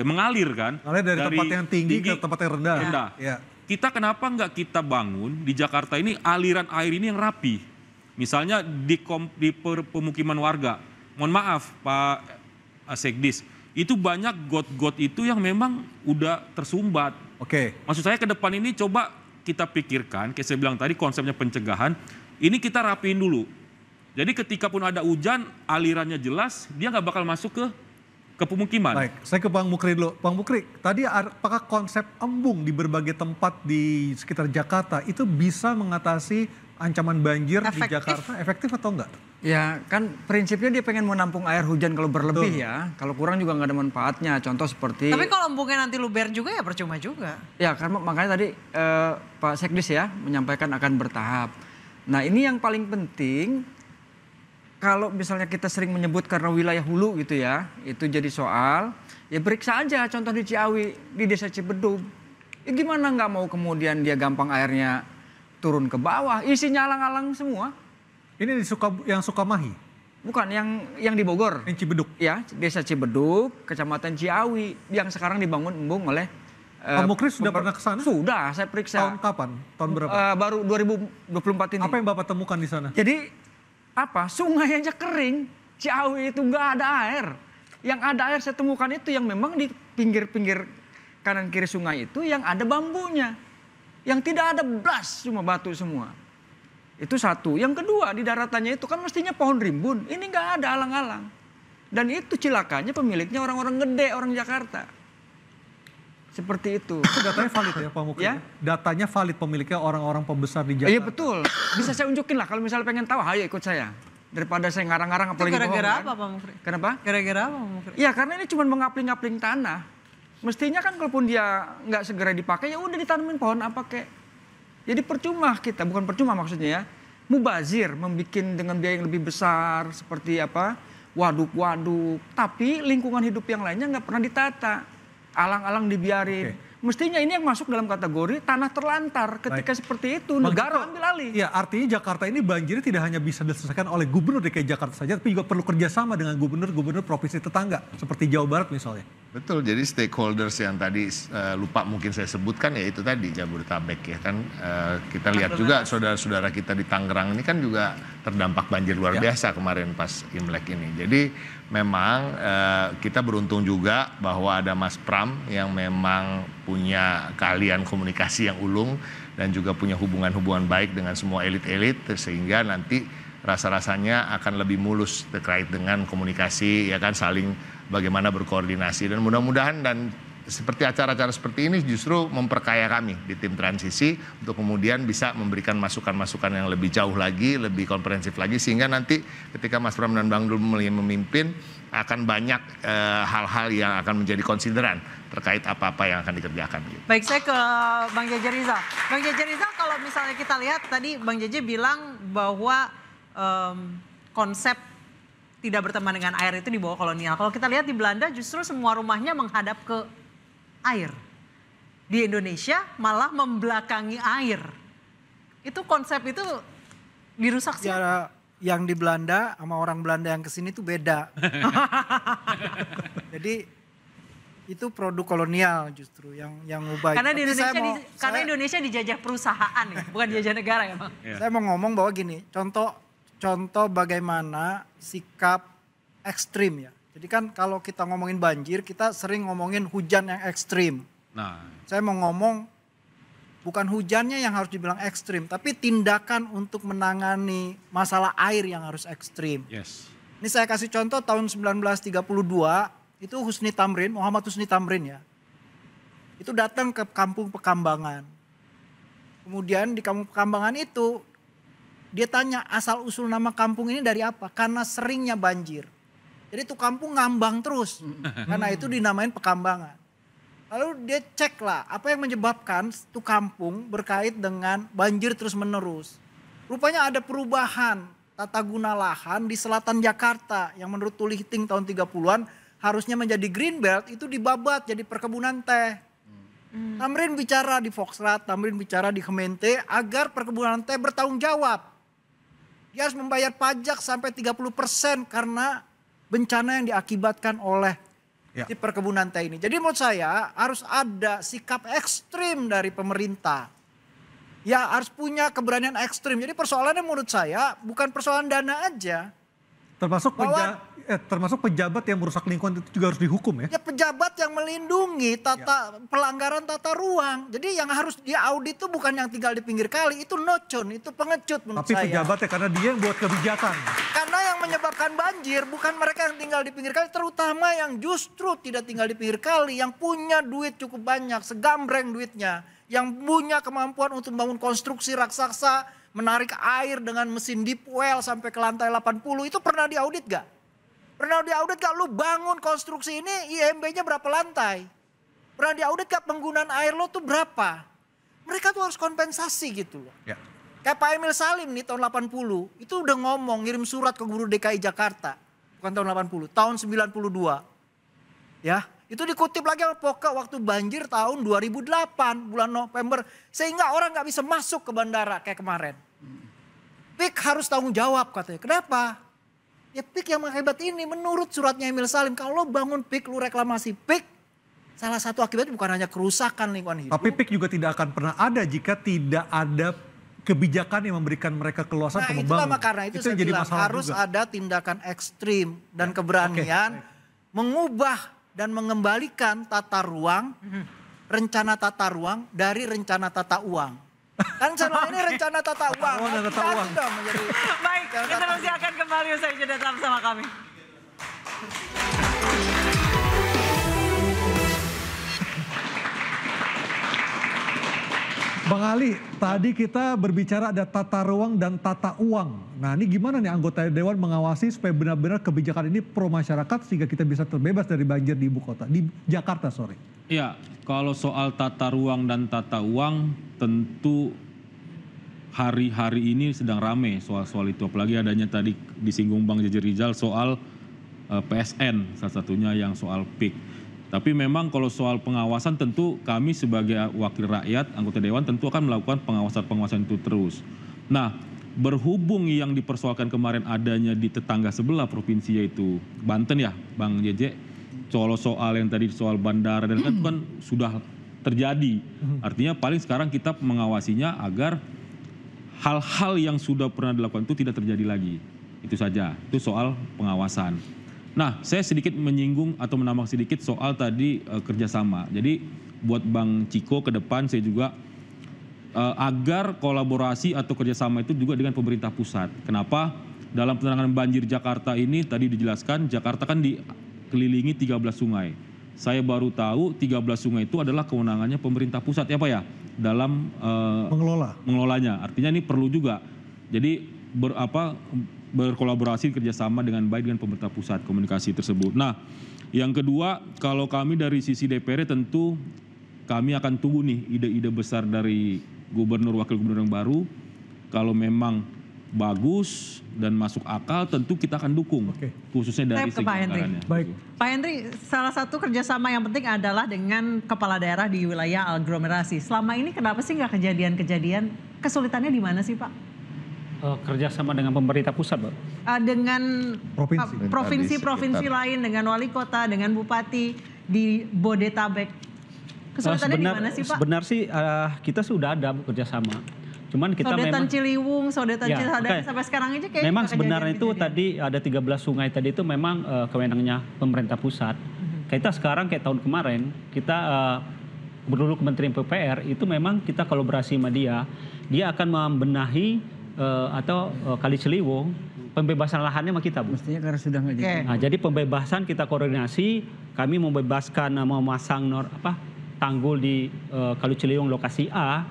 mengalir kan? Mengalir dari tempat yang tinggi ke tempat yang rendah. Ya. Kita kenapa nggak kita bangun di Jakarta ini aliran air ini yang rapi? Misalnya di pemukiman warga, mohon maaf Pak Sekdis, itu banyak got-got itu yang memang udah tersumbat. Maksud saya ke depan ini coba kita pikirkan, kayak saya bilang tadi konsepnya pencegahan, ini kita rapiin dulu. Jadi ketika pun ada hujan, alirannya jelas, dia nggak bakal masuk ke ke pemukiman. Baik, saya ke Bang Mukri dulu. Bang Mukri, tadi apakah konsep embung di berbagai tempat di sekitar Jakarta itu bisa mengatasi ancaman banjir di Jakarta? Efektif atau enggak? Ya kan prinsipnya dia pengen menampung air hujan kalau berlebih ya. Kalau kurang juga nggak ada manfaatnya. Contoh seperti... Tapi kalau embungnya nanti luber juga ya percuma juga. Ya karena makanya tadi Pak Sekdis ya menyampaikan akan bertahap. Nah ini yang paling penting. Kalau misalnya kita sering menyebut karena wilayah hulu gitu ya, itu jadi soal, ya periksa aja contoh di Ciawi, di desa Cibedug. Ya gimana nggak mau kemudian dia gampang airnya turun ke bawah, isinya alang-alang semua. Ini yang Sukamahi? Bukan, yang di Bogor. Yang Cibedug? Ya, desa Cibedug, kecamatan Ciawi, yang sekarang dibangun embung oleh... Pak Mukri sudah pernah ke sana? Sudah, saya periksa. Tahun kapan? Tahun berapa? Baru 2024 ini. Apa yang Bapak temukan di sana? Jadi... sungai aja kering, Ciawi itu nggak ada air. Yang ada air saya temukan itu yang memang di pinggir-pinggir kanan kiri sungai itu yang ada bambunya. Yang tidak ada blas, cuma batu semua. Itu satu. Yang kedua di daratannya itu kan mestinya pohon rimbun, ini nggak ada alang-alang. Dan itu cilakanya pemiliknya orang-orang gede, orang Jakarta. Seperti itu. Itu datanya valid ya Pak Mukri? Ya? Datanya valid pemiliknya orang-orang pembesar di Jakarta? Iya betul. Bisa saya unjukin lah kalau misalnya pengen tahu, ayo ikut saya. Daripada saya ngarang-ngarang apalagi bohong. Gara-gara kan? apa Pak Mukri? Kenapa? Gara-gara apa Pak Mukri? Iya karena ini cuma mengapling-apling tanah. Mestinya kan kalaupun dia nggak segera dipakai ya udah ditanemin pohon apa kek. Jadi percuma kita, bukan percuma maksudnya ya. Mubazir, membuat dengan biaya yang lebih besar seperti apa, waduk-waduk. Tapi lingkungan hidup yang lainnya nggak pernah ditata. Alang-alang dibiarin. Mestinya ini yang masuk dalam kategori tanah terlantar. Ketika seperti itu, negara ambil alih. Iya, artinya Jakarta ini banjirnya tidak hanya bisa diselesaikan oleh Gubernur DKI Jakarta saja, tapi juga perlu kerjasama dengan gubernur-gubernur provinsi tetangga, seperti Jawa Barat misalnya. Betul, jadi stakeholders yang tadi lupa mungkin saya sebutkan ya itu tadi Jabodetabek ya kan. Kita lihat juga saudara-saudara kita di Tangerang ini kan juga terdampak banjir luar biasa kemarin pas Imlek ini. Jadi memang kita beruntung juga bahwa ada Mas Pram yang memang punya keahlian komunikasi yang ulung dan juga punya hubungan-hubungan baik dengan semua elit-elit sehingga nanti rasa-rasanya akan lebih mulus terkait dengan komunikasi ya kan, saling bagaimana berkoordinasi dan mudah-mudahan dan seperti acara-acara seperti ini justru memperkaya kami di tim transisi untuk kemudian bisa memberikan masukan-masukan yang lebih jauh lagi, lebih komprehensif lagi sehingga nanti ketika Mas Pram dan Bang Dul memimpin akan banyak hal-hal yang akan menjadi konsideran terkait apa-apa yang akan dikerjakan. Baik, saya ke Bang Jeje Rizal. Bang Jeje Rizal, kalau misalnya kita lihat tadi Bang Jeje bilang bahwa konsep tidak berteman dengan air itu di bawah kolonial. Kalau kita lihat di Belanda justru semua rumahnya menghadap ke air. Di Indonesia malah membelakangi air. Itu konsep itu dirusak sih. Ya, yang di Belanda sama orang Belanda yang kesini tuh beda. Jadi itu produk kolonial justru yang ubah. Karena di Indonesia Indonesia dijajah perusahaan ya, bukan dijajah negara ya Bang. Saya mau ngomong bahwa gini, contoh bagaimana sikap ekstrim ya. Jadi kan kalau kita ngomongin banjir, kita sering ngomongin hujan yang ekstrim. Nah, saya mau ngomong bukan hujannya yang harus dibilang ekstrim, tapi tindakan untuk menangani masalah air yang harus ekstrim. Yes. Ini saya kasih contoh tahun 1932, itu Muhammad Husni Tamrin ya. Itu datang ke kampung Pekambangan. Kemudian di kampung Pekambangan itu, dia tanya asal usul nama kampung ini dari apa? Karena seringnya banjir. Jadi itu kampung ngambang terus. Karena itu dinamain Pekambangan. Lalu dia cek lah apa yang menyebabkan itu kampung berkait dengan banjir terus menerus. Rupanya ada perubahan tata guna lahan di selatan Jakarta yang menurut Tuliting tahun 30-an harusnya menjadi green belt itu dibabat jadi perkebunan teh. Tamrin bicara di Foxtrot, Tamrin bicara di Kemente agar perkebunan teh bertanggung jawab. Dia harus membayar pajak sampai 30% karena bencana yang diakibatkan oleh si perkebunan teh ini. Jadi menurut saya harus ada sikap ekstrim dari pemerintah. Ya harus punya keberanian ekstrim. Jadi persoalannya menurut saya bukan persoalan dana aja. Termasuk pejabat yang merusak lingkungan itu juga harus dihukum ya? Ya pejabat yang melindungi pelanggaran tata ruang. Jadi yang harus diaudit itu bukan yang tinggal di pinggir kali. Itu nocon, itu pengecut menurut saya. Tapi pejabatnya karena dia yang buat kebijakan. Karena yang menyebabkan banjir bukan mereka yang tinggal di pinggir kali, terutama yang justru tidak tinggal di pinggir kali, yang punya duit cukup banyak, segambreng duitnya, yang punya kemampuan untuk membangun konstruksi raksasa, menarik air dengan mesin deep well sampai ke lantai 80, itu pernah diaudit gak? Pernah diaudit gak lu bangun konstruksi ini IMB-nya berapa lantai? Pernah diaudit gak penggunaan air lo tuh berapa? Mereka tuh harus kompensasi gitu loh. Ya. Kayak Pak Emil Salim nih tahun 80, itu udah ngomong, ngirim surat ke gubernur DKI Jakarta. Bukan tahun 80, tahun 92. Ya, itu dikutip lagi sama Poke waktu banjir tahun 2008, bulan November. Sehingga orang gak bisa masuk ke bandara kayak kemarin. PIK harus tanggung jawab katanya. Kenapa? Ya PIK yang hebat ini menurut suratnya Emil Salim. Kalau lo bangun PIK, lo reklamasi PIK, salah satu akibatnya bukan hanya kerusakan lingkungan hidup. Tapi PIK juga tidak akan pernah ada jika tidak ada kebijakan yang memberikan mereka keluasan untuk membangun. Itulah karena itu saya bilang harus juga ada tindakan ekstrim dan keberanian mengubah dan mengembalikan tata ruang, rencana tata ruang dari rencana tata uang. Kan selama ini rencana tata uang. Baik, kita masih akan kembali usai jeda, tetap bersama kami. Bang Ali, tadi kita berbicara ada tata ruang dan tata uang. Nah ini gimana nih anggota Dewan mengawasi supaya benar-benar kebijakan ini pro masyarakat sehingga kita bisa terbebas dari banjir di ibu kota, di Jakarta sorry. Iya, kalau soal tata ruang dan tata uang tentu hari-hari ini sedang rame soal-soal itu. Apalagi adanya tadi disinggung Bang Jeje Rizal soal PSN salah satunya yang soal PIK. Tapi memang kalau soal pengawasan tentu kami sebagai wakil rakyat, anggota Dewan tentu akan melakukan pengawasan-pengawasan itu terus. Nah, berhubung yang dipersoalkan kemarin adanya di tetangga sebelah provinsi yaitu Banten ya, Bang Jeje, soal yang tadi soal bandara dan itu kan sudah terjadi. Artinya paling sekarang kita mengawasinya agar hal-hal yang sudah pernah dilakukan itu tidak terjadi lagi. Itu saja, itu soal pengawasan. Nah, saya sedikit menyinggung atau menambah sedikit soal tadi kerjasama. Jadi buat Bang Ciko ke depan saya juga agar kolaborasi atau kerjasama itu juga dengan pemerintah pusat. Kenapa? Dalam penanganan banjir Jakarta ini tadi dijelaskan Jakarta kan dikelilingi 13 sungai. Saya baru tahu 13 sungai itu adalah kewenangannya pemerintah pusat ya Pak ya? Dalam mengelolanya. Artinya ini perlu juga. Jadi berkolaborasi kerjasama dengan baik dengan pemerintah pusat komunikasi tersebut. Nah, yang kedua kalau kami dari sisi DPR tentu kami akan tunggu nih ide-ide besar dari gubernur wakil gubernur yang baru. Kalau memang bagus dan masuk akal tentu kita akan dukung. Khususnya dari segi anggarannya. Baik. Pak Henry, salah satu kerjasama yang penting adalah dengan kepala daerah di wilayah aglomerasi. Selama ini kenapa sih nggak kejadian-kejadian? Kesulitannya di mana sih Pak? Kerjasama dengan pemerintah pusat, Pak? Dengan provinsi-provinsi lain, dengan wali kota, dengan bupati di Bodetabek. Kesulitannya di mana sih Pak? Sebenarnya sih kita sudah ada kerjasama. Cuman kita Sodetan memang Ciliwung, Sodetan Cisadane sampai sekarang aja kayak memang sebenarnya itu tadi ada 13 sungai tadi itu memang kewenangannya pemerintah pusat. Kita sekarang kayak tahun kemarin kita dulu Kementerian PUPR itu memang kita kolaborasi sama dia akan membenahi atau Kali Ciliwung pembebasan lahannya sama kita Bu. Mestinya karena sudah nggak jadi. Nah, jadi pembebasan kita koordinasi, kami membebaskan memasang tanggul di Kali Ciliwung lokasi A,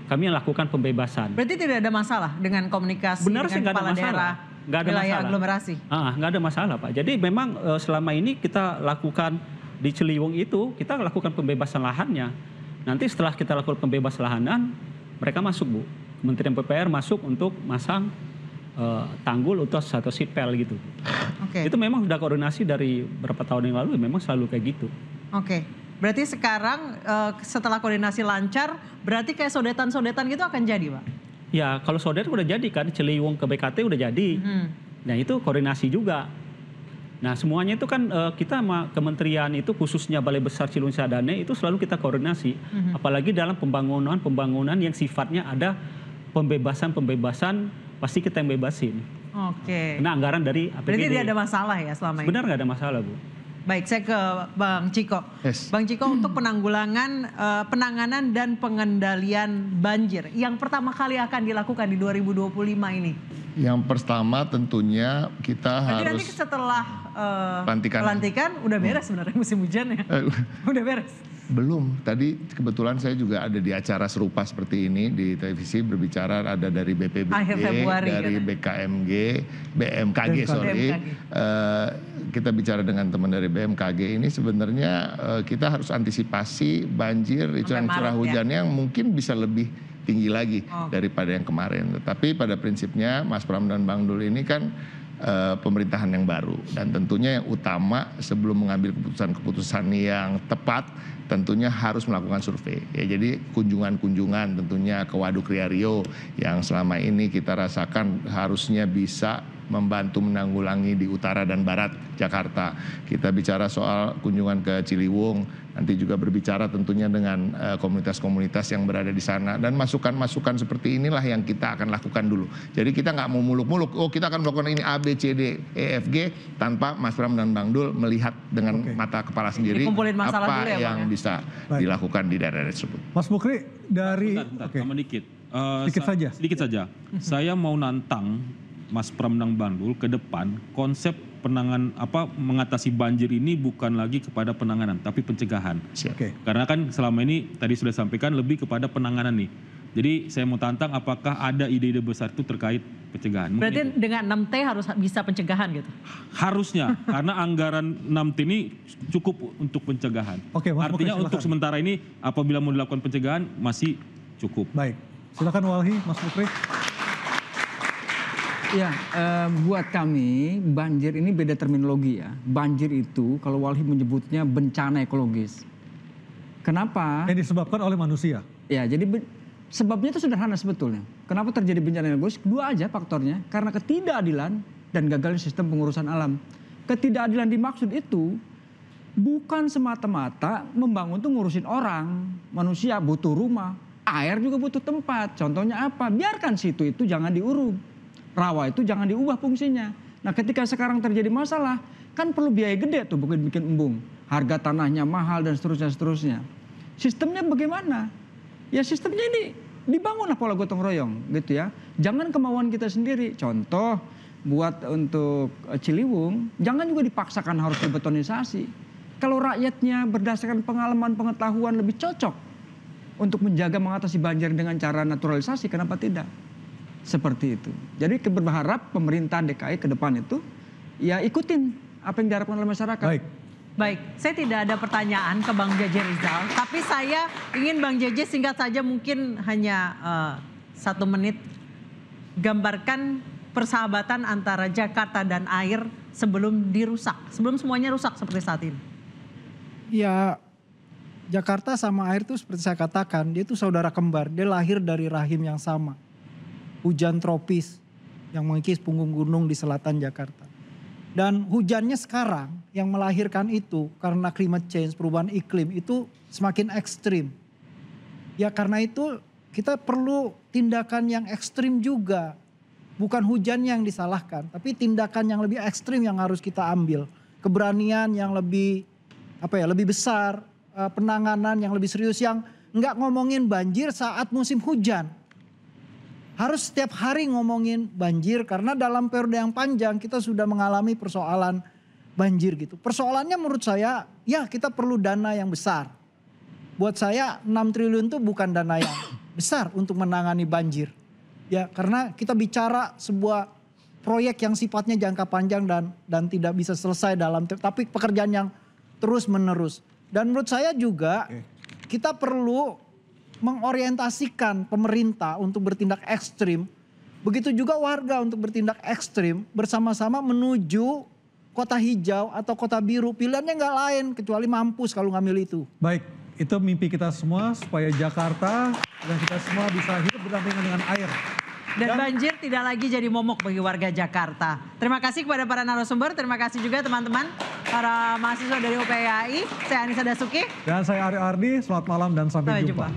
kami lakukan pembebasan. Berarti tidak ada masalah dengan komunikasi dengan kepala daerah wilayah aglomerasi? Nggak ada masalah Pak. Jadi memang selama ini kita lakukan di Ciliwung itu kita lakukan pembebasan lahannya. Nanti setelah kita lakukan pembebasan lahanan, mereka masuk Bu. Kementerian PUPR masuk untuk masang tanggul atau sipel gitu. Itu memang sudah koordinasi dari beberapa tahun yang lalu, memang selalu kayak gitu. Berarti sekarang setelah koordinasi lancar, berarti kayak sodetan-sodetan gitu akan jadi Pak? Ya kalau sodetan udah jadi kan, Ciliwung ke BKT udah jadi. Nah itu koordinasi juga. Nah semuanya itu kan kita sama kementerian itu khususnya Balai Besar Ciliwung Cisadane itu selalu kita koordinasi. Apalagi dalam pembangunan yang sifatnya ada pembebasan pasti kita yang bebasin. Karena anggaran dari APBD. Berarti tidak ada masalah ya selama ini? Sebenarnya nggak ada masalah Bu. Baik, saya ke Bang Ciko. Bang Ciko untuk penanganan dan pengendalian banjir yang pertama kali akan dilakukan di 2025 ini. Yang pertama tentunya kita harus... Nanti setelah pelantikan udah beres sebenarnya musim hujan ya? Udah beres? Belum. Tadi kebetulan saya juga ada di acara serupa seperti ini di televisi, berbicara ada dari BPBD, dari BMKG, kita bicara dengan teman dari BMKG ini sebenarnya kita harus antisipasi banjir, curah hujannya yang mungkin bisa lebih tinggi lagi daripada yang kemarin. Tetapi pada prinsipnya Mas Pram dan Bang Dul ini kan pemerintahan yang baru, dan tentunya yang utama sebelum mengambil keputusan-keputusan yang tepat tentunya harus melakukan survei. Ya, jadi kunjungan-kunjungan tentunya ke Waduk Riario yang selama ini kita rasakan harusnya bisa membantu menanggulangi di utara dan barat Jakarta. Kita bicara soal kunjungan ke Ciliwung, nanti juga berbicara tentunya dengan komunitas-komunitas yang berada di sana, dan masukan-masukan seperti inilah yang kita akan lakukan dulu. Jadi kita nggak mau muluk-muluk, oh kita akan melakukan ini A, B, C, D, E, F, G tanpa Mas Pram dan Bang Dul melihat dengan mata kepala sendiri apa yang bisa dilakukan di daerah tersebut. Mas Mukri dari sedikit saja. Saya mau nantang Mas Pram dan Bang Dul ke depan, konsep mengatasi banjir ini bukan lagi kepada penanganan tapi pencegahan. Karena kan selama ini tadi sudah sampaikan lebih kepada penanganan nih. Jadi saya mau tantang apakah ada ide-ide besar itu terkait pencegahan. Berarti dengan 6T harus bisa pencegahan gitu? Harusnya, karena anggaran 6T ini cukup untuk pencegahan. Artinya untuk sementara ini apabila mau dilakukan pencegahan masih cukup. Baik, silakan Walhi, Mas Mukri. Ya, buat kami banjir ini beda terminologi ya. Banjir itu kalau Walhi menyebutnya bencana ekologis. Kenapa? Yang disebabkan oleh manusia. Ya, jadi sebabnya itu sederhana sebetulnya. Kenapa terjadi bencana ekologis? Dua aja faktornya. Karena ketidakadilan dan gagalnya sistem pengurusan alam. Ketidakadilan dimaksud itu bukan semata-mata membangun tuh ngurusin orang. Manusia butuh rumah, air juga butuh tempat. Contohnya apa? Biarkan situ itu jangan diuruk. Rawa itu jangan diubah fungsinya. Nah ketika sekarang terjadi masalah, kan perlu biaya gede tuh bikin embung. Harga tanahnya mahal dan seterusnya. Sistemnya bagaimana? Ya sistemnya ini dibangunlah pola gotong royong gitu ya. Jangan kemauan kita sendiri. Contoh buat untuk Ciliwung, jangan juga dipaksakan harus dibetonisasi. Kalau rakyatnya berdasarkan pengalaman pengetahuan lebih cocok untuk menjaga mengatasi banjir dengan cara naturalisasi, kenapa tidak? Seperti itu. Jadi berharap pemerintah DKI ke depan itu ya ikutin apa yang diharapkan oleh masyarakat. Baik, saya tidak ada pertanyaan ke Bang Jeje Rizal, tapi saya ingin Bang Jeje singkat saja mungkin hanya 1 menit gambarkan persahabatan antara Jakarta dan air sebelum dirusak, sebelum semuanya rusak seperti saat ini. Ya, Jakarta sama air itu seperti saya katakan, dia itu saudara kembar, dia lahir dari rahim yang sama. Hujan tropis yang mengikis punggung gunung di selatan Jakarta. Dan hujannya sekarang yang melahirkan itu karena climate change, perubahan iklim itu semakin ekstrim. Ya karena itu kita perlu tindakan yang ekstrim juga. Bukan hujan yang disalahkan, tapi tindakan yang lebih ekstrim yang harus kita ambil. Keberanian yang lebih lebih besar, penanganan yang lebih serius, yang nggak ngomongin banjir saat musim hujan. Harus setiap hari ngomongin banjir karena dalam periode yang panjang kita sudah mengalami persoalan banjir gitu. Persoalannya menurut saya ya kita perlu dana yang besar. Buat saya 6 triliun itu bukan dana yang besar untuk menangani banjir. Ya karena kita bicara sebuah proyek yang sifatnya jangka panjang dan tidak bisa selesai tapi pekerjaan yang terus menerus. Dan menurut saya juga kita perlu mengorientasikan pemerintah untuk bertindak ekstrim. Begitu juga warga untuk bertindak ekstrim bersama-sama menuju kota hijau atau kota biru. Pilihannya nggak lain kecuali mampus kalau ngambil itu. Baik, itu mimpi kita semua supaya Jakarta dan kita semua bisa hidup berdampingan dengan air. Dan banjir tidak lagi jadi momok bagi warga Jakarta. Terima kasih kepada para narasumber, terima kasih juga teman-teman para mahasiswa dari UPYI. Saya Anissa Dasuki. Dan saya Aryo Ardi, selamat malam dan sampai jumpa.